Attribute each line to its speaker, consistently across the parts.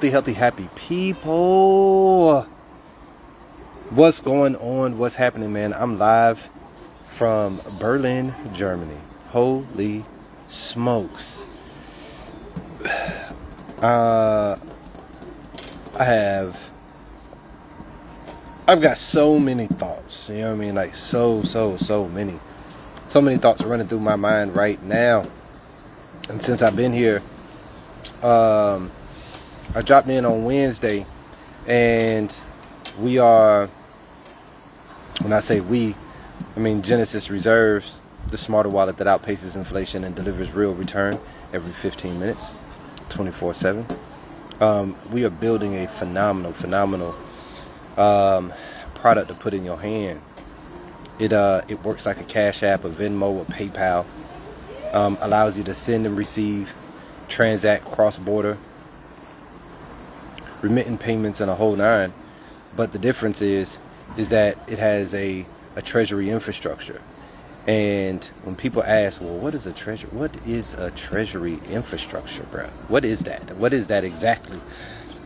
Speaker 1: Healthy, happy people. What's going on? What's happening, man? I'm live from Berlin, Germany. Holy smokes. I've got so many thoughts. You know what I mean? Like so many. So many thoughts running through my mind right now. And since I've been here, I dropped in on Wednesday, and we are, when I say we, I mean Genesis Reserves, the smarter wallet that outpaces inflation and delivers real return every 15 minutes, 24/7. We are building a phenomenal product to put in your hand. It works like a Cash App, a Venmo, a PayPal. Allows you to send and receive, transact cross-border, remitting payments, and a whole nine. But the difference is that it has a treasury infrastructure. And when people ask, well, what is a treasury infrastructure, bro? What is that? What is that exactly? You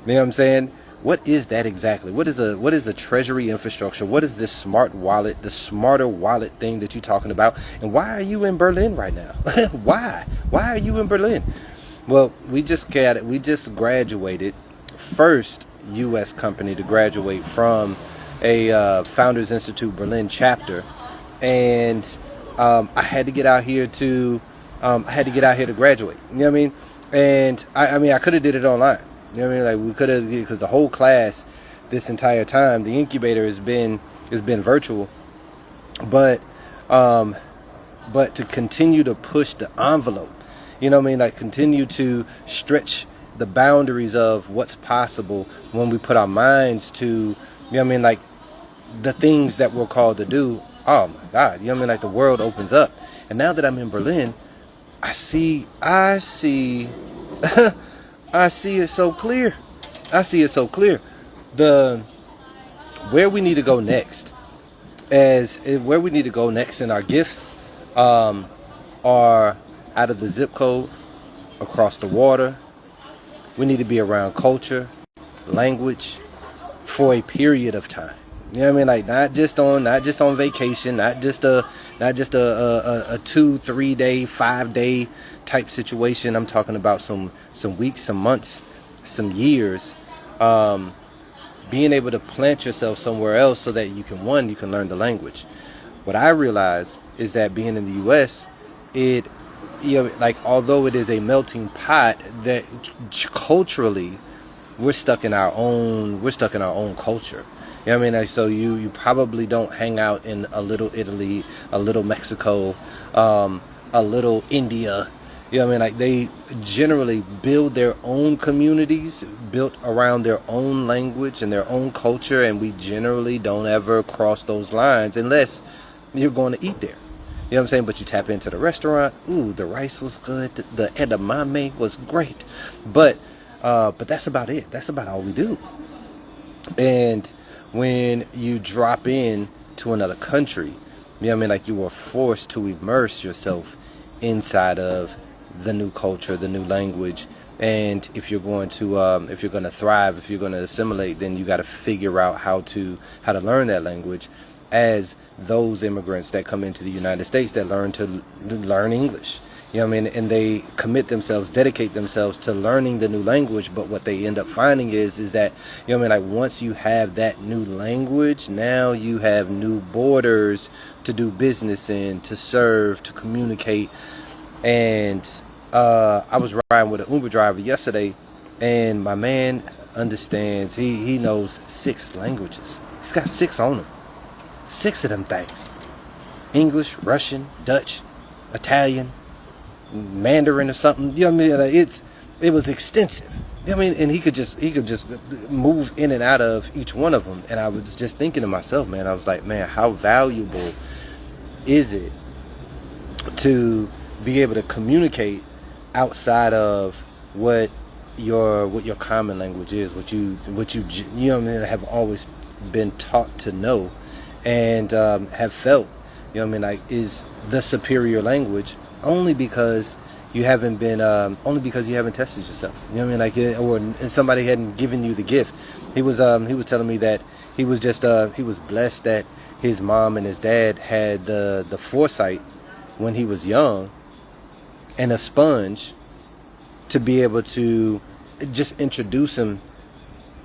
Speaker 1: know what I'm saying? What is that exactly? What is a treasury infrastructure? What is this smart wallet, the smarter wallet thing that you're talking about? And why are you in Berlin right now? Why are you in Berlin? Well, we just graduated, first U.S. company to graduate from a Founders Institute Berlin chapter, and I had to get out here to graduate. You know what I mean? And I could have did it online. You know what I mean? Like, we could have, because the whole class, this entire time, the incubator has been virtual, but to continue to push the envelope, you know what I mean? Like, continue to stretch the boundaries of what's possible when we put our minds to, you know what I mean? Like, the things that we're called to do. Oh my God, you know what I mean? Like, the world opens up. And now that I'm in Berlin, I see it so clear. Where we need to go next in our gifts are out of the zip code, across the water. We need to be around culture, language for a period of time. You know what I mean? Like, not just on vacation, not just a 2-3 day, 5 day type situation. I'm talking about some weeks, some months, some years. Being able to plant yourself somewhere else so that you can learn the language. What I realize is that being in the U.S., although it is a melting pot, that culturally we're stuck in our own culture. You know what I mean? Like, so you probably don't hang out in a little Italy, a little Mexico, a little India. You know what I mean? Like, they generally build their own communities built around their own language and their own culture, and we generally don't ever cross those lines unless you're going to eat there. You know what I'm saying? But you tap into the restaurant. Ooh, the rice was good. The edamame was great. But that's about it. That's about all we do. And when you drop in to another country, you know what I mean? Like, you are forced to immerse yourself inside of the new culture, the new language. And if you're going to thrive, if you're going to assimilate, then you got to figure out how to learn that language, as those immigrants that come into the United States that learn English. You know what I mean? And they dedicate themselves to learning the new language. But what they end up finding is that, you know what I mean? Like, once you have that new language, now you have new borders to do business in, to serve, to communicate. And I was riding with an Uber driver yesterday, and my man understands. He knows 6 languages. He's got 6 on him. 6 of them things: English, Russian, Dutch, Italian, Mandarin or something. You know what I mean? It was extensive. You know what I mean? And he could just move in and out of each one of them. And I was just thinking to myself, man, I was like, man, how valuable is it to be able to communicate outside of what your common language is, what you know what I mean, have always been taught to know, and have felt, you know what I mean, like, is the superior language, only because you haven't been only because you haven't tested yourself. You know what I mean? Like, or somebody hadn't given you the gift. He was telling me that he was just he was blessed that his mom and his dad had the foresight when he was young and a sponge to be able to just introduce him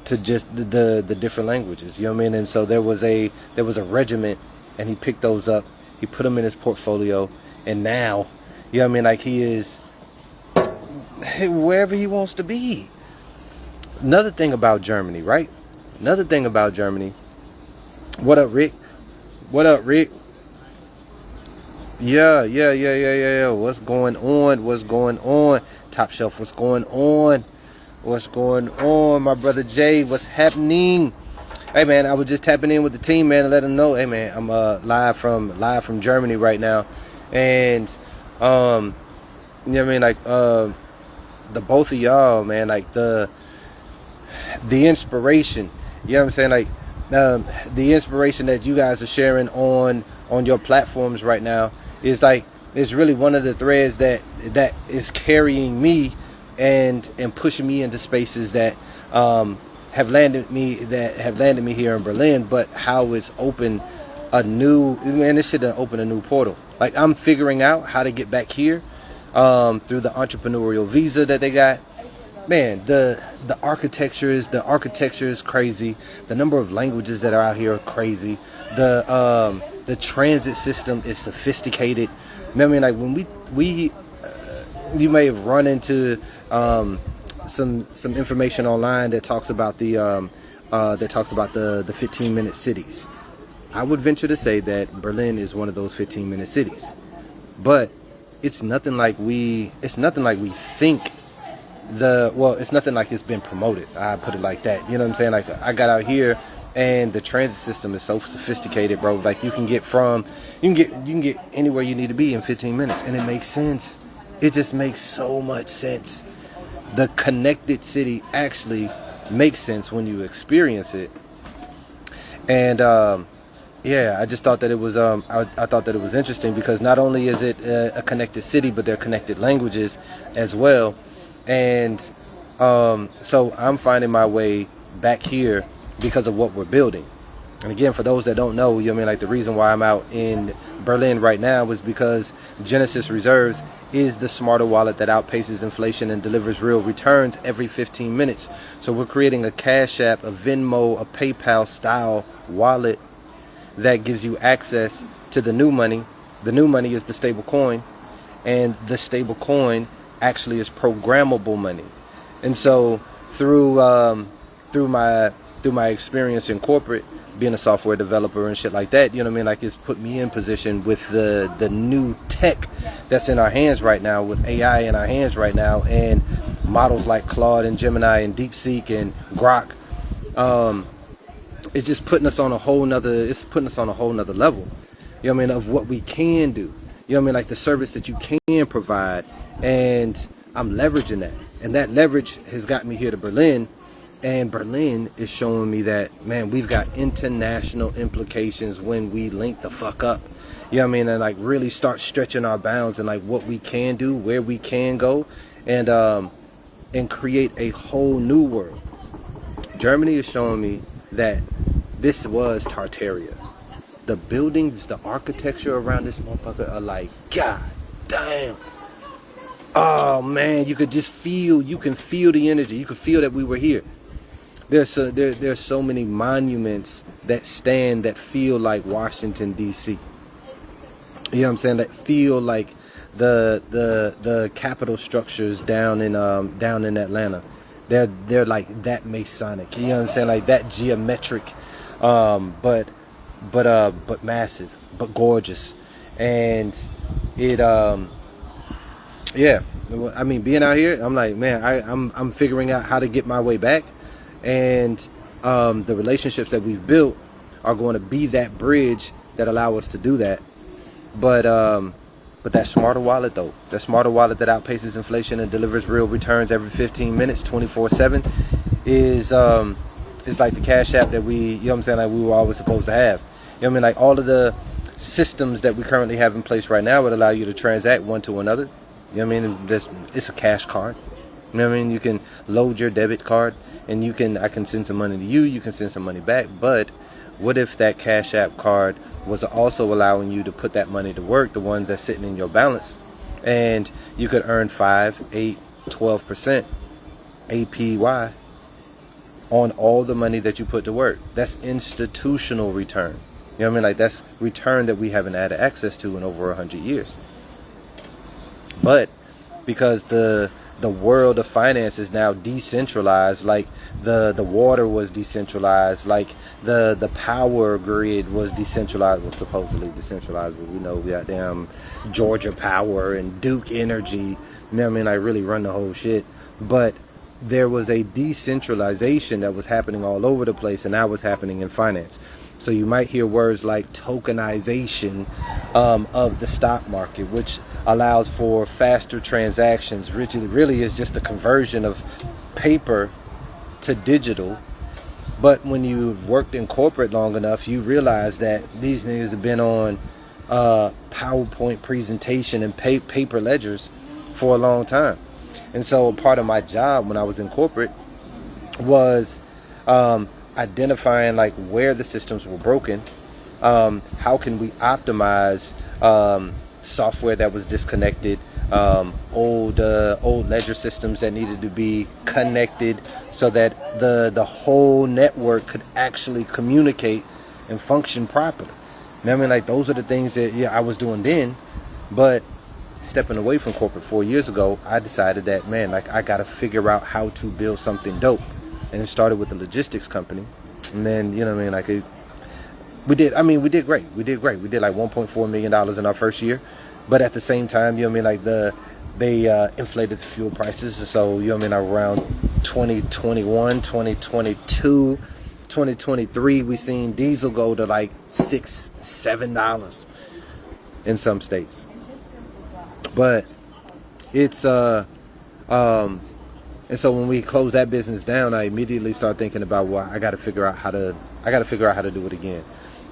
Speaker 1: to just the different languages. You know what I mean? And so there was a regiment, and he picked those up. He put them in his portfolio, and now, you know what I mean? Like, he is wherever he wants to be. Another thing about Germany, right? Another thing about Germany. What up, Rick? What up, Rick? Yeah. What's going on? What's going on? Top Shelf, what's going on? What's going on, my brother Jay? What's happening? Hey, man, I was just tapping in with the team, man, and let them know, hey, man, I'm live from Germany right now, and you know what I mean, like the both of y'all, man, like the inspiration, you know what I'm saying, like the inspiration that you guys are sharing on your platforms right now is like, it's really one of the threads that is carrying me and pushing me into spaces that have landed me here in Berlin, but how it's opened a new, man, this shit done opened a new portal. Like, I'm figuring out how to get back here through the entrepreneurial visa that they got. Man, the architecture is crazy. The number of languages that are out here are crazy. The transit system is sophisticated. I mean, like, when we you may have run into some information online that talks about the 15-minute cities. I would venture to say that Berlin is one of those 15-minute cities, but it's nothing like we think. It's nothing like it's been promoted. I put it like that. You know what I'm saying? Like, I got out here, and the transit system is so sophisticated, bro. Like, you can get anywhere you need to be in 15 minutes, and it makes sense. It just makes so much sense. The connected city actually makes sense when you experience it. And I just thought that it was I thought that it was interesting, because not only is it a connected city, but they're connected languages as well. And so I'm finding my way back here because of what we're building. And again, for those that don't know, you know what I mean, like, the reason why I'm out in Berlin right now is because Genesis Reserves is the smarter wallet that outpaces inflation and delivers real returns every 15 minutes. So we're creating a Cash App, a Venmo, a PayPal style wallet that gives you access to the new money. The new money is the stable coin, and the stable coin actually is programmable money. And so through my experience in corporate, being a software developer and shit like that, you know what I mean, like, it's put me in position with the new tech that's in our hands right now, with AI in our hands right now, and models like Claude and Gemini and DeepSeek and Grok. It's just putting us on a whole nother level, you know what I mean, of what we can do, you know what I mean, like the service that you can provide. And I'm leveraging that, and that leverage has got me here to Berlin. And Berlin is showing me that, man, we've got international implications when we link the fuck up. You know what I mean? And like really start stretching our bounds and like what we can do, where we can go, and create a whole new world. Germany is showing me that this was Tartaria. The buildings, the architecture around this motherfucker are like, God damn. Oh man, you can feel the energy. You can feel that we were here. There's so many monuments that stand that feel like Washington D.C. You know what I'm saying? That feel like the Capitol structures down in Atlanta. They're like that Masonic. You know what I'm saying? Like that geometric, but massive, but gorgeous, and it yeah. I mean, being out here, I'm like, man, I'm figuring out how to get my way back. And the relationships that we've built are going to be that bridge that allow us to do that. But that smarter wallet, though, that smarter wallet that outpaces inflation and delivers real returns every 15 minutes, 24/7, is like the Cash App that we, you know what I'm saying, like we were always supposed to have. You know what I mean? Like all of the systems that we currently have in place right now would allow you to transact one to another. You know what I mean? It's a cash card. You know what I mean? You can load your debit card, and I can send some money to you. You can send some money back. But what if that Cash App card was also allowing you to put that money to work, the one that's sitting in your balance, and you could earn 5, 8, 12% APY on all the money that you put to work? That's institutional return. You know what I mean? Like, that's return that we haven't had access to in over 100 years. But because the world of finance is now decentralized, like the water was decentralized, like the power grid was decentralized, well, supposedly decentralized, but we know we got damn Georgia Power and Duke Energy, you know what I mean? I really run the whole shit. But there was a decentralization that was happening all over the place, and that was happening in finance. So you might hear words like tokenization of the stock market, which allows for faster transactions, which really is just a conversion of paper to digital. But when you've worked in corporate long enough, you realize that these niggas have been on PowerPoint presentation and paper ledgers for a long time. And so part of my job when I was in corporate was identifying like where the systems were broken. How can we optimize software that was disconnected, old ledger systems that needed to be connected so that the whole network could actually communicate and function properly. And I mean, like, those are the things that I was doing then. But stepping away from corporate 4 years ago, I decided that, man, like, I got to figure out how to build something dope. And it started with the logistics company. And then, you know what I mean, like, we did great. We did like $1.4 million in our first year. But at the same time, you know what I mean, like, they inflated the fuel prices. So, you know what I mean, around 2021, 2022, 2023, we seen diesel go to like $6, $7 in some states. But it's and so when we closed that business down, I immediately started thinking about, well, I got to figure out how to do it again.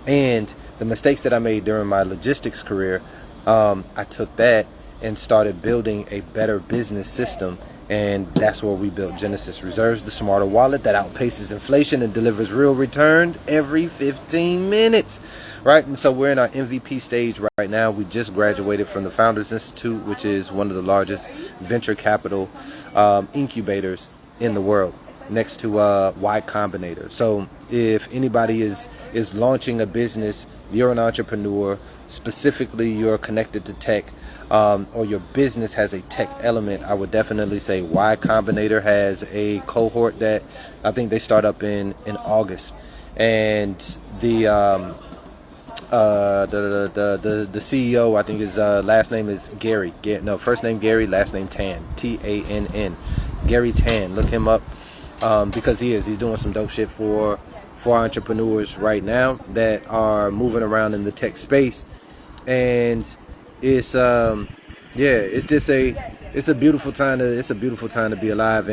Speaker 1: And the mistakes that I made during my logistics career, I took that and started building a better business system. And that's where we built Genesis Reserves, the smarter wallet that outpaces inflation and delivers real returns every 15 minutes. Right? And so we're in our MVP stage right now. We just graduated from the Founders Institute, which is one of the largest venture capital incubators in the world, next to Y Combinator. So if anybody is launching a business, you're an entrepreneur, specifically you're connected to tech, or your business has a tech element, I would definitely say Y Combinator has a cohort that I think they start up in August. And the CEO, I think his last name is Gary. First name Gary, last name Tan, Tann. Gary Tan. Look him up because he's doing some dope shit for entrepreneurs right now that are moving around in the tech space. And it's it's a beautiful time to be alive.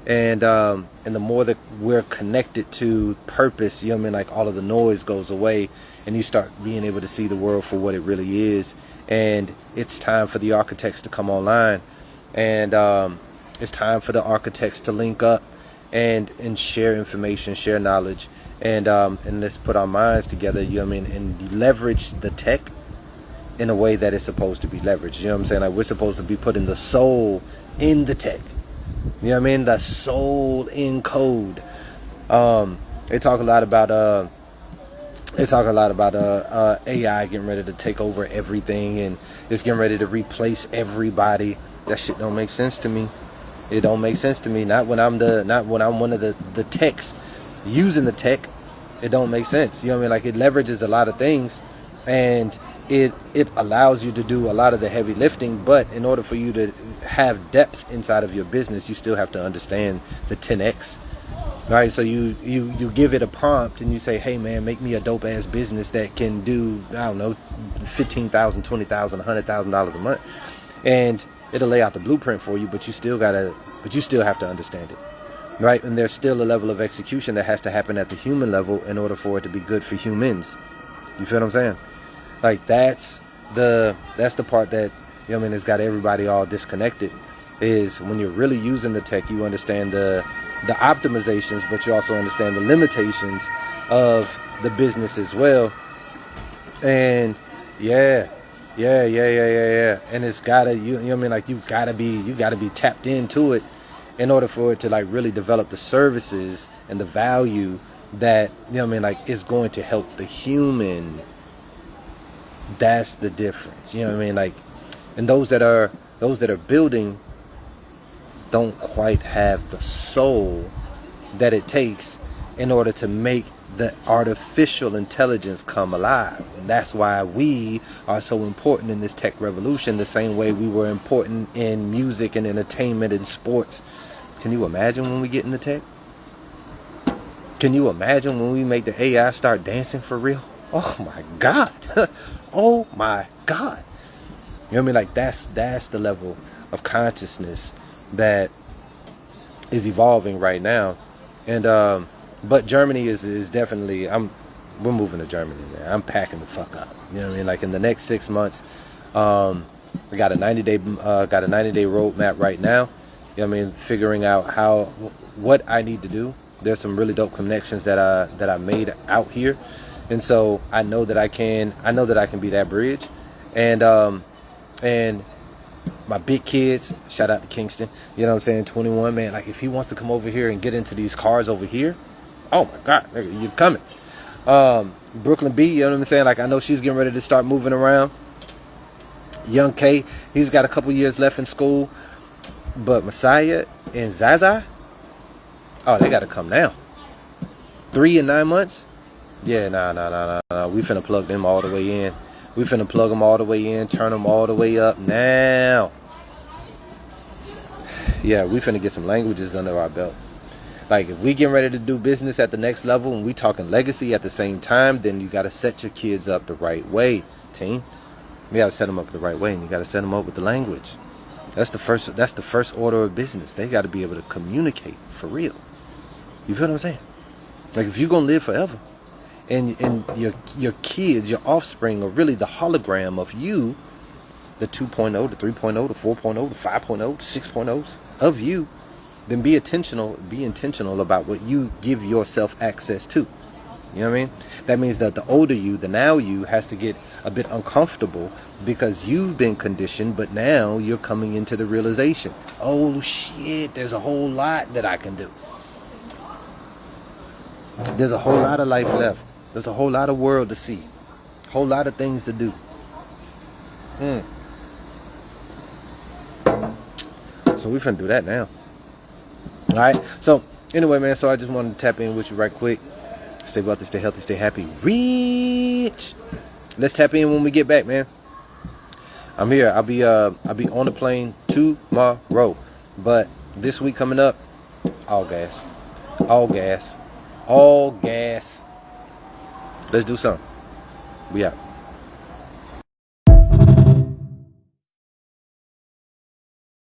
Speaker 1: And the more that we're connected to purpose, you know what I mean, like, all of the noise goes away and you start being able to see the world for what it really is. And it's time for the architects to come online, and it's time for the architects to link up and share information, share knowledge, and let's put our minds together, you know what I mean, and leverage the tech in a way that it's supposed to be leveraged. You know what I'm saying? Like, we're supposed to be putting the soul in the tech. You know what I mean? The soul in code. They talk a lot about AI getting ready to take over everything, and it's getting ready to replace everybody. That shit don't make sense to me. It don't make sense to me. Not when I'm one of the techs using the tech. It don't make sense. You know what I mean? Like, it leverages a lot of things, and it allows you to do a lot of the heavy lifting. But in order for you to have depth inside of your business, you still have to understand the 10x. Right? So you give it a prompt and you say, hey man, make me a dope ass business that can do, I don't know, $15,000, $20,000, $100,000 a month, and it'll lay out the blueprint for you. But you still have to understand it. Right? And there's still a level of execution that has to happen at the human level in order for it to be good for humans. You feel what I'm saying? Like, that's the part that you know what I mean, it's got everybody all disconnected, is when you're really using the tech, you understand the optimizations, but you also understand the limitations of the business as well. And yeah. And it's gotta, you know what I mean, like you gotta be tapped into it in order for it to like really develop the services and the value that, you know what I mean, like is going to help the human. That's the difference. You know what I mean? Like, and those that are building don't quite have the soul that it takes in order to make the artificial intelligence come alive. And that's why we are so important in this tech revolution, the same way we were important in music and entertainment and sports. Can you imagine when we get into tech? Can you imagine when we make the AI start dancing for real? Oh my God. Oh my God. You know what I mean? Like that's the level of consciousness that is evolving right now. And but Germany is definitely, we're moving to Germany, man. I'm packing the fuck up. You know what I mean? Like in the next 6 months, I got a 90-day roadmap right now. You know what I mean? Figuring out what I need to do. There's some really dope connections that I made out here. And so I know that I can be that bridge. And my big kids, shout out to Kingston, you know what I'm saying, 21, man, like if he wants to come over here and get into these cars over here, oh my God, you're coming. Brooklyn B, you know what I'm saying, like I know she's getting ready to start moving around. Young K, he's got a couple years left in school. But Messiah and Zaza, oh, they gotta come now. 3 and 9 months? Yeah, nah. We finna plug them all the way in. We finna plug them all the way in, turn them all the way up now. Yeah, we finna get some languages under our belt. Like, if we getting ready to do business at the next level and we talking legacy at the same time, then you got to set your kids up the right way, team. You got to set them up the right way, and you got to set them up with the language. That's the first order of business. They got to be able to communicate for real. You feel what I'm saying? Like, if you're going to live forever, and your kids, your offspring are really the hologram of you, the 2.0, the 3.0, the 4.0, the 5.0, the 6.0s of you, then be intentional about what you give yourself access to. You know what I mean? That means that the older you, the now you, has to get a bit uncomfortable because you've been conditioned, but now you're coming into the realization, oh shit, there's a whole lot that I can do. There's a whole lot of life left. There's a whole lot of world to see. A whole lot of things to do. So we finna do that now. Alright, so anyway, man, so I just wanted to tap in with you right quick. Stay wealthy, stay healthy, stay happy, rich. Let's tap in when we get back, man. I'm here. I'll be on the plane tomorrow. But this week coming up, all gas. All gas. All gas. Let's do something. We out.